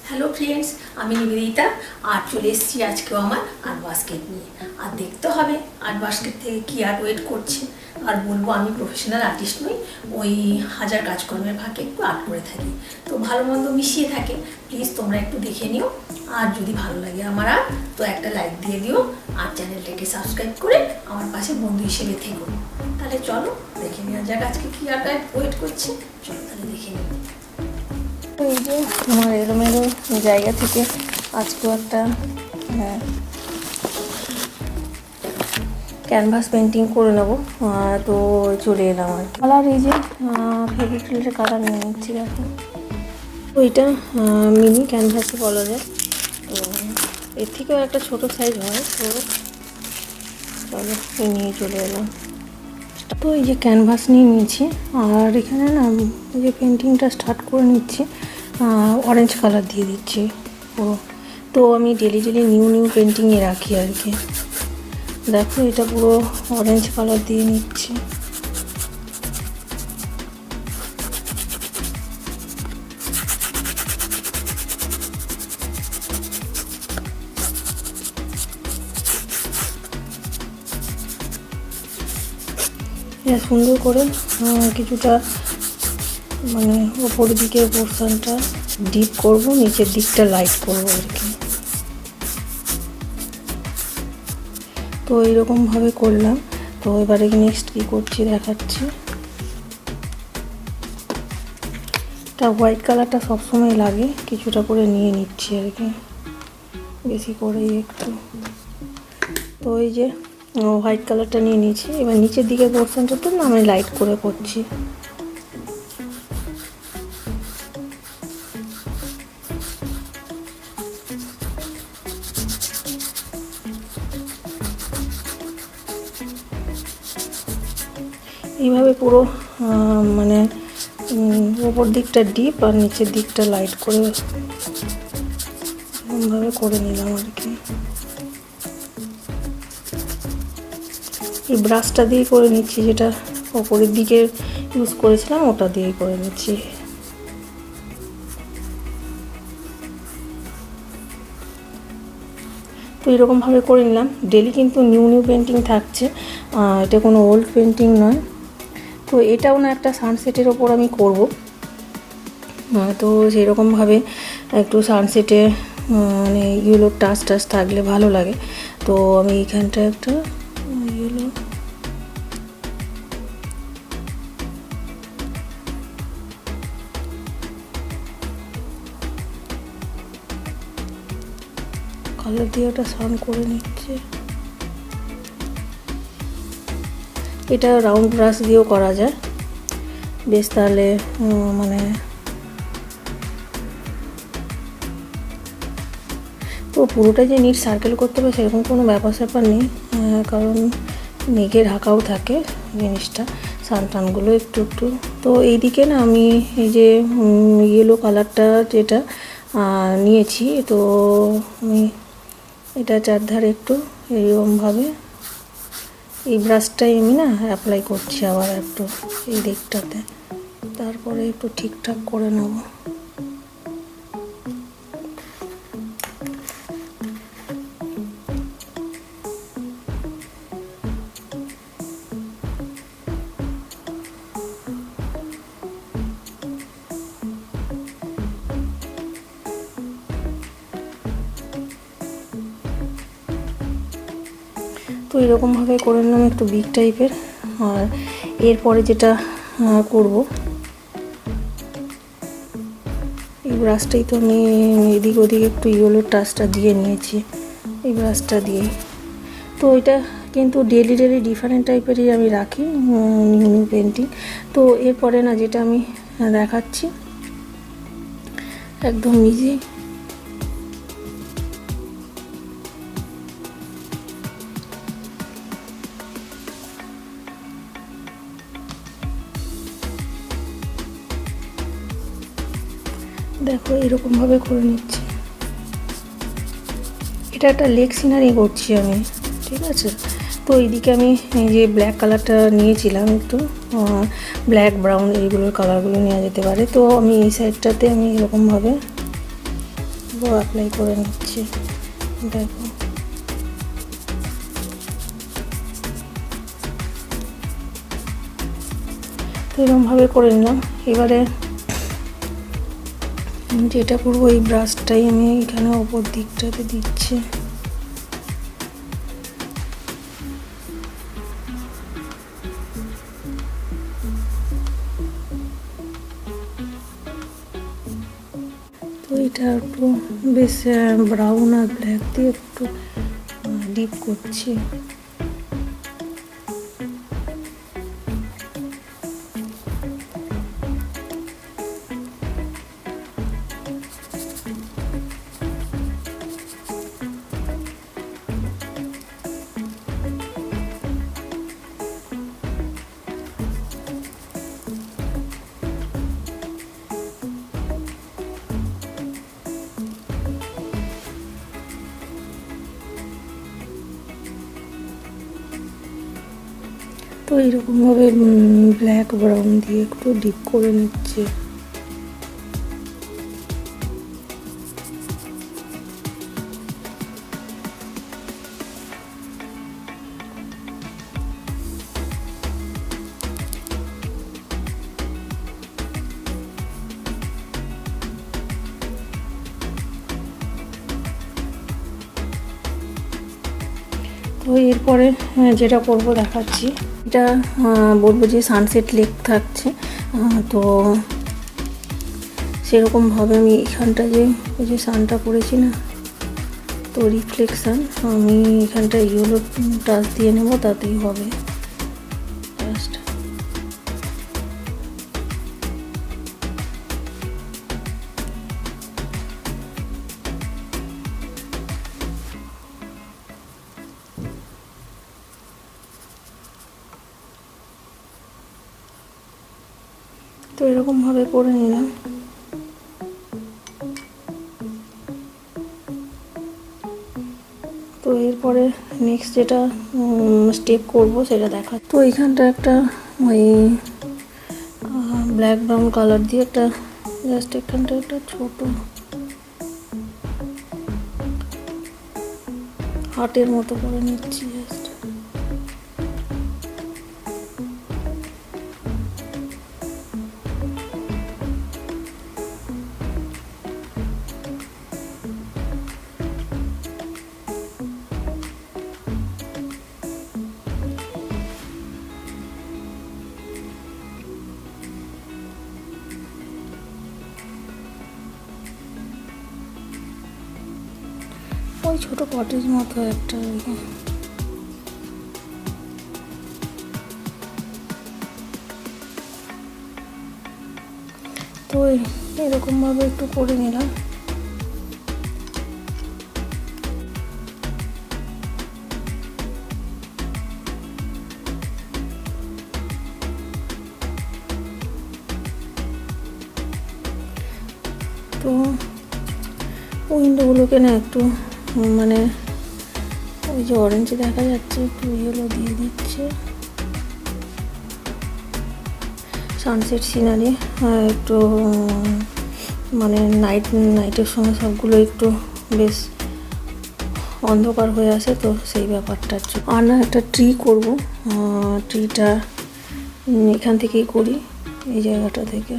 Hello friends, আমি নিবেদিতা আর চলে এসেছি আজকেও আমার আর্ট বাস্কেট নিয়ে। আর দেখতে হবে আর্ট বাস্কেট থেকে কী আর্ট ওয়েট করছে। আর বলবো আমি প্রফেশনাল আর্টিস্ট নই, ওই হাজার কাজকর্মের ফাঁকে একটু আর্ট করে থাকি, তো ভালো মন্দ মিশিয়ে থাকে। প্লিজ তোমরা একটু দেখে নিও, আর যদি ভালো লাগে আমার আর্ট তো একটা লাইক দিয়ে দিও, আর চ্যানেলটাকে সাবস্ক্রাইব করে আমার পাশে বন্ধু হিসেবে থেকো। তাহলে চলো দেখে নেওয়া যাক আজকে কী আর্ট ওয়েট করছে। চলো তাহলে দেখে নিও। এই যে আমার এলোমেলো জায়গা থেকে আজকেও একটা ক্যানভাস পেন্টিং করে নেবো, তো চলে এলাম আর কি। কালার এই যে ফেভিক্রিলের কালার নিয়ে নিচ্ছি। দেখো ওইটা মিনি ক্যানভাসই বলা যায়, তো এর থেকেও একটা ছোট সাইজ হয়। তো চলো নিয়ে চলে এলাম। তো এই যে ক্যানভাস নিয়ে নিয়েছি, আর এখানে না এই যে পেন্টিংটা স্টার্ট করে নিচ্ছি, অরেঞ্জ কালার দিয়ে দিচ্ছি পুরো। তো আমি ডেলি নিউ পেন্টিংয়ে রাখি আর কি। দেখো এটা পুরো অরেঞ্জ কালার দিয়ে নিচ্ছি। সুন্দর করে কিছুটা মানে ওপরের দিকের পোর্শনটা ডিপ করব, নিচের দিকটা লাইট করব আর কি। তো এইরকমভাবে করলাম। তো এবারে নেক্সট কী করছি দেখাচ্ছি। তা হোয়াইট কালারটা সবসময় লাগে, কিছুটা করে নিয়ে নিচ্ছি আর কি, বেশি করেই একটু। তো এই যে হোয়াইট কালারটা নিয়ে নিয়েছি। এবার নিচের দিকের পোর্শনটা তো না আমি লাইট করে করছি। এইভাবে পুরো মানে ওপর দিকটা ডিপ আর নিচের দিকটা লাইট করে এরকমভাবে করে নিলাম আর কি। এই ব্রাশটা দিয়ে করে নিচ্ছি, যেটা ওপরের দিকে ইউজ করেছিলাম ওটা দিয়ে করে নিচ্ছি। তো এরকমভাবে করে নিলাম। ডেলি কিন্তু নিউ পেন্টিং থাকছে, এটা কোনো ওল্ড পেন্টিং নয়। তো এটাও না একটা সানসেটের ওপর আমি করব, তো সেরকমভাবে একটু সানসেটে মানে ইয়েলো টাচ থাকলে ভালো লাগে। তো আমি এইখানটা একটা ইয়েলো কালার দিয়ে ওটা সান করে নিচ্ছে। এটা রাউন্ড ব্রাশ দিয়েও করা যায় বেশ, তাহলে মানে তো পুরোটা যে নিট সার্কেল করতে হবে সেরকম কোনো ব্যাপার নেই, কারণ মেঘে ঢাকাও থাকে জিনিসটা, সানটানগুলো একটু। তো এইদিকে না আমি এই যে ইয়েলো কালারটা যেটা নিয়েছি, তো আমি এটা চারধারে একটু এরকমভাবে এই ব্রাশটাই আমি না অ্যাপ্লাই করছি আবার একটু এই দিকটাতে, তারপরে একটু ঠিকঠাক করে নেব। তো এরকমভাবে করে নিলাম একটু বিগ টাইপের। আর এরপরে যেটা করব, এই ব্রাশটাই তো আমি এদিক ওদিক একটু ইয়েলো টাচটা দিয়ে নিয়েছি এই ব্রাশটা দিয়ে। তো এটা কিন্তু ডেলি ডিফারেন্ট টাইপেরই আমি রাখি নিউ পেন্টিং। তো এরপরে না যেটা আমি দেখাচ্ছি একদম ইজি, দেখো এরকমভাবে করে নিচ্ছি। এটা একটা লেক সিনারি করছি আমি, ঠিক আছে। তো তো এইদিকে আমি এই যে ব্ল্যাক কালারটা নিয়েছিলাম, একটু ব্ল্যাক ব্রাউন এইগুলোর কালারগুলো নেওয়া যেতে পারে। তো আমি এই সাইডটাতে আমি এরকমভাবে অ্যাপ্লাই করে নিচ্ছি। দেখো তো এরকমভাবে করে নিলাম। এবারে যেটা করবো, এই ব্রাশটাই আমি এখানে ওপর দিকটাতে দিচ্ছি। তো এটা একটু বেশ ব্রাউন আর ব্ল্যাক দিয়ে একটু ডিপ করছি। তো এইরকমভাবে ব্ল্যাক ব্রাউন দিয়ে একটু ডিপ করে নিচ্ছে। তো এরপরে যেটা করব দেখাচ্ছি। এটা বলবো যে সানসেট লেক থাকছে, তো সেরকমভাবে আমি এখানটা যে ওই যে সানটা করেছি না, তো রিফ্লেকশান আমি এখানটা ইয়েলো টাচ দিয়ে নেব, তাতেই হবে জাস্ট। তো এরকমভাবে করে নিলাম। তো এরপরে নেক্সট যেটা স্টেপ করব সেটা দেখা। তো এইখানটা একটা ওই ব্ল্যাক ব্রাউন কালার দিয়ে একটা জাস্ট এখানটা একটা ছোট হার্টের মতো করে নিচ্ছি জাস্ট। ওই ছোট কটেজ মতো একটা তো এরকমভাবে একটু করে নিলাম। তো উইন্ডোগুলোকে না একটু মানে ওই যে অরেঞ্জ দেখা যাচ্ছে, একটু ইয়েলো দিয়ে দিচ্ছে। সানসেট সিনারি একটু মানে নাইটের সময় সবগুলো একটু বেশ অন্ধকার হয়ে আসে, তো সেই ব্যাপারটার জন্য। আর না একটা ট্রি করব, ট্রিটা এখান থেকেই করি, এই জায়গাটা থেকে।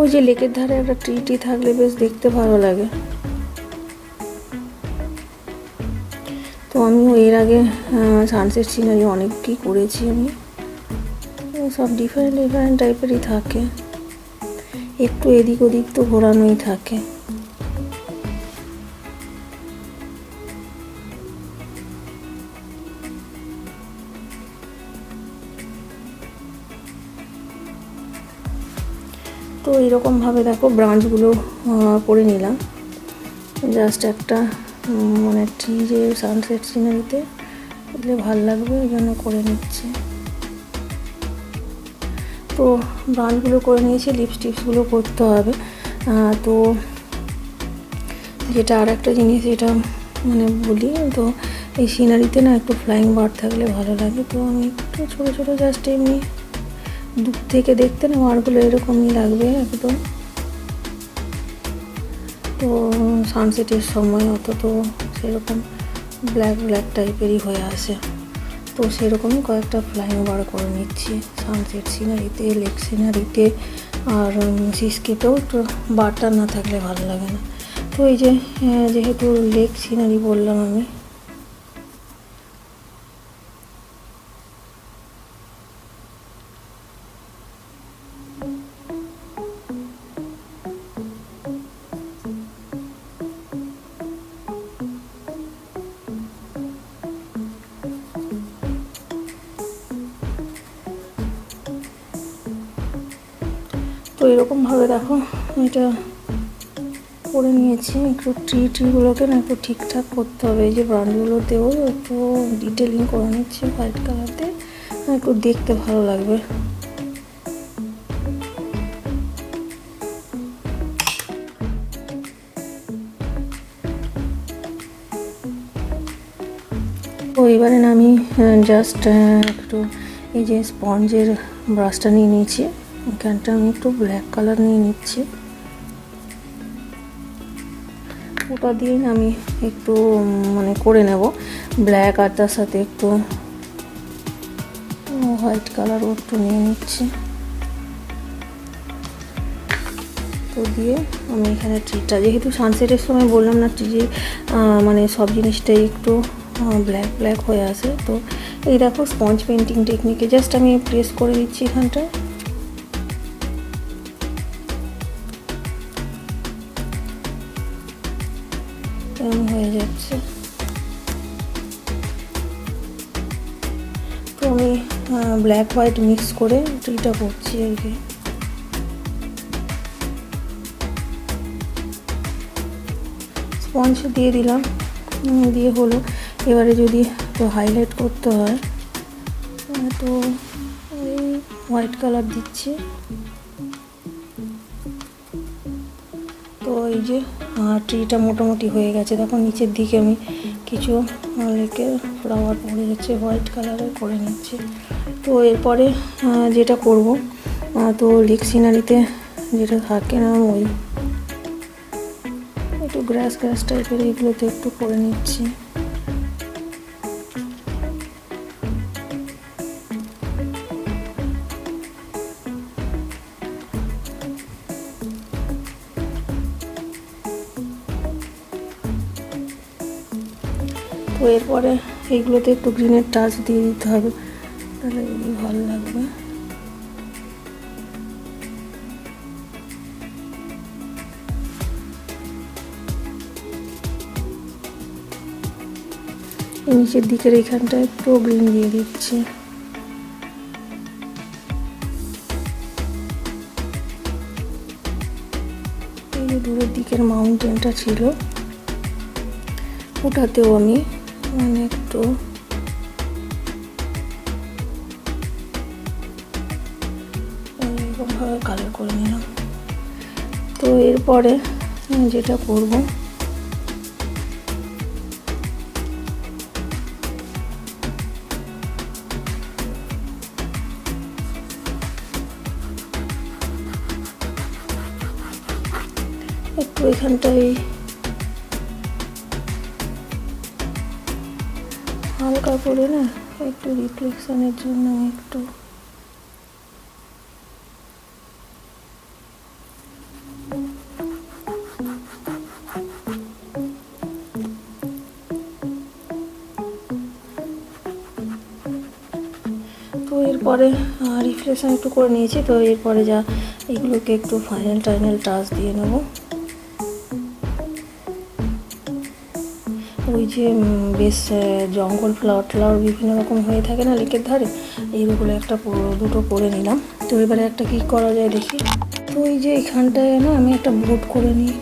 ওই যে লেকের ধারে একটা ট্রি থাকলে বেশ দেখতে ভালো লাগে। তো আমিও এর আগে সানসেট সিনারি অনেকই করেছি আমি, সব ডিফারেন্ট ডিফারেন্ট টাইপেরই থাকে, একটু এদিক ওদিক তো ঘোরানোই থাকে। তো এরকমভাবে দেখো ব্রাঞ্চগুলো করে নিলাম, জাস্ট একটা মানে ট্রি যে সানসেট সিনারিতে এগুলো ভালো লাগবে, ওই জন্য করে নিচ্ছি। তো ব্রাঞ্চগুলো করে নিয়েছি, লিপস্টিক্সগুলো করতে হবে। তো যেটা আর একটা জিনিস যেটা মানে বলি, তো এই সিনারিতে না একটু ফ্লাইং বার্ড থাকলে ভালো লাগে। তো আমি একটু ছোটো ছোটো জাস্ট এমনি দূর থেকে দেখতে না বারগুলো এরকমই লাগবে একদম। তো সানসেটের সময় অত তো সেরকম ব্ল্যাক ব্ল্যাক টাইপেরই হয়ে আসে, তো সেরকমই কয়েকটা ফ্লাইং বার করে নিচ্ছি সানসেট সিনারিতে, লেক সিনারিতে। আর সিস্কেপেও তো বারটা না থাকলে ভালো লাগে না। তো এই যে যেহেতু লেক সিনারি বললাম আমি, তো এরকমভাবে দেখো এটা করে নিয়েছি। একটু ট্রিগুলোকে না একটু ঠিকঠাক করতে হবে। এই যে ব্রাঞ্চগুলোতেও একটু ডিটেলিং করে নিচ্ছি হোয়াইট কালারতে, একটু দেখতে ভালো লাগবে। তো এবারে না আমি জাস্ট একটু এই যে স্পঞ্জের ব্রাশটা নিয়ে নিয়েছি, এখানটা আমি একটু ব্ল্যাক কালার নিয়ে নিচ্ছি। ওটা দিয়ে আমি একটু মানে করে নেব ব্ল্যাক, আর তার সাথে একটু হোয়াইট কালারও একটু নিয়ে নিচ্ছি। তো দিয়ে আমি এখানে ট্রিটা, যেহেতু সানসেটের সময় বললাম না ট্রি মানে সব জিনিসটাই একটু ব্ল্যাক ব্ল্যাক হয়ে আসে। তো এই দেখো স্পঞ্জ পেন্টিং টেকনিকে জাস্ট আমি প্রেস করে দিচ্ছি এখানটায়। এরকম হয়ে যাচ্ছে। তো আমি ব্ল্যাক হোয়াইট মিক্স করে ট্রিটা করছি আর কি। স্পঞ্জ দিয়ে দিলাম, দিয়ে হলো। এবারে যদি তো হাইলাইট করতে হয় তো এই হোয়াইট কালার দিচ্ছি। তো এই যে ট্রিটা মোটামুটি হয়ে গেছে। তখন নিচের দিকে আমি কিছু লেকের ফ্লাওয়ার পড়ে যাচ্ছে হোয়াইট কালারের করে নিচ্ছি। তো এরপরে যেটা করব, তো লেক সিনারিতে যেটা থাকে না ওই একটু গ্রাস গ্রাস টাইপের এগুলোতে একটু করে নিচ্ছি। তো এরপরে এইগুলোতে একটু গ্রিনের টাচ দিয়ে দিতে হবে, তাহলে ভালো লাগবে। নিচের দিকের এখানটা একটু গ্রিন দিয়ে দিচ্ছি। এই যে দূরের দিকের মাউন্টেনটা ছিল ওটাতেও আমি মানে একটু এরকমভাবে কালার করে নিলাম। তো এরপরে যেটা করব, একটু এখানটায় হালকা করে না একটু রিফ্লেকশনের জন্য একটু তো এরপরে রিফ্লেকশন একটু করে নিয়েছি। তো এরপরে যা এগুলোকে একটু ফাইনাল টাচ দিয়ে নেব। ওই যে বেশ জঙ্গল ফ্লাওয়ার বিভিন্ন রকম হয়ে থাকে না লেকের ধারে, এইগুলো একটা দুটো করে নিলাম। তো এবারে একটা কি করা যায় দেখি। তো এই যে এখানটায় না আমি একটা বোট করে নিই।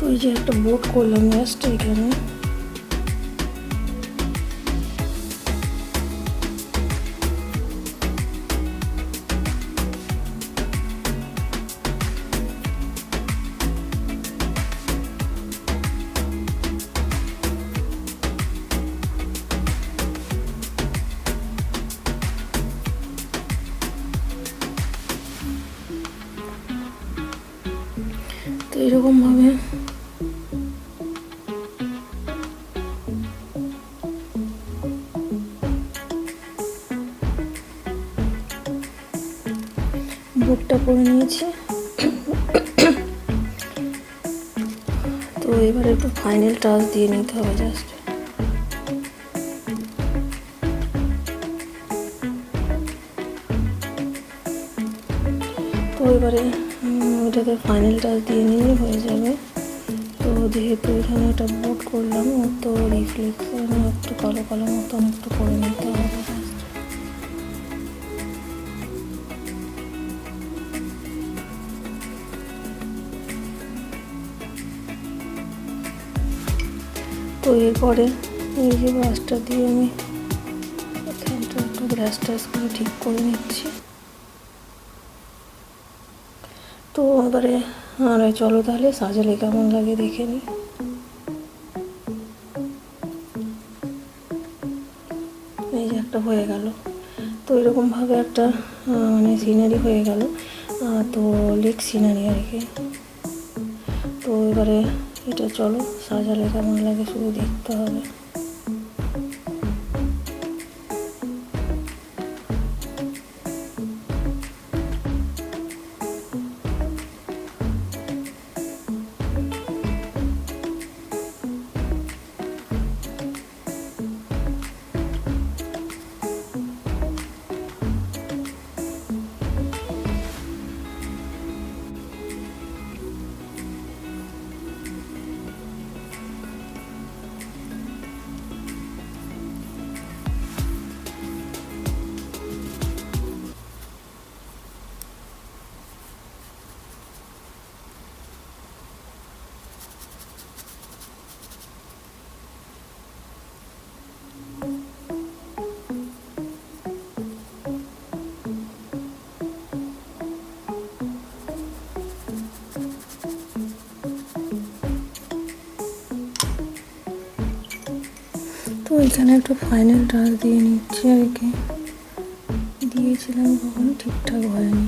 ওই যে একটা বোট করলাম জাস্ট এখানে। তো এরকমভাবে বোটটা করে নিয়েছি। তো এবার একটু ফাইনাল টাচ দিয়ে নিতে হবে জাস্ট। তো এবারে ওইটাতে ফাইনাল টাচ দিয়ে নিলে হয়ে যাবে। তো যেহেতু এখানে একটা বোট করলাম, তো রিফ্লেকশন একটু কালো কালো মতন একটু করে নিতে হবে জাস্ট। তো এরপরে এই যে ব্রাশটা দিয়ে আমি এখানটা একটু ব্রাশ টাশ করে ঠিক করে নিচ্ছি। তো এবারে আর চলো তাহলে সাজালে কেমন লাগে দেখে নিই। এই যে একটা হয়ে গেল। তো এরকমভাবে একটা মানে সিনারি হয়ে গেল। তো লেক সিনারি আর কি। তো এবারে এটা চলো সাজালে কেমন লাগে শুধু দেখতে হবে। তো এখানে একটু ফাইনাল টাচ দিয়ে নিচ্ছি আর কি। দিয়েছিলাম কখনো ঠিকঠাক হয়নি।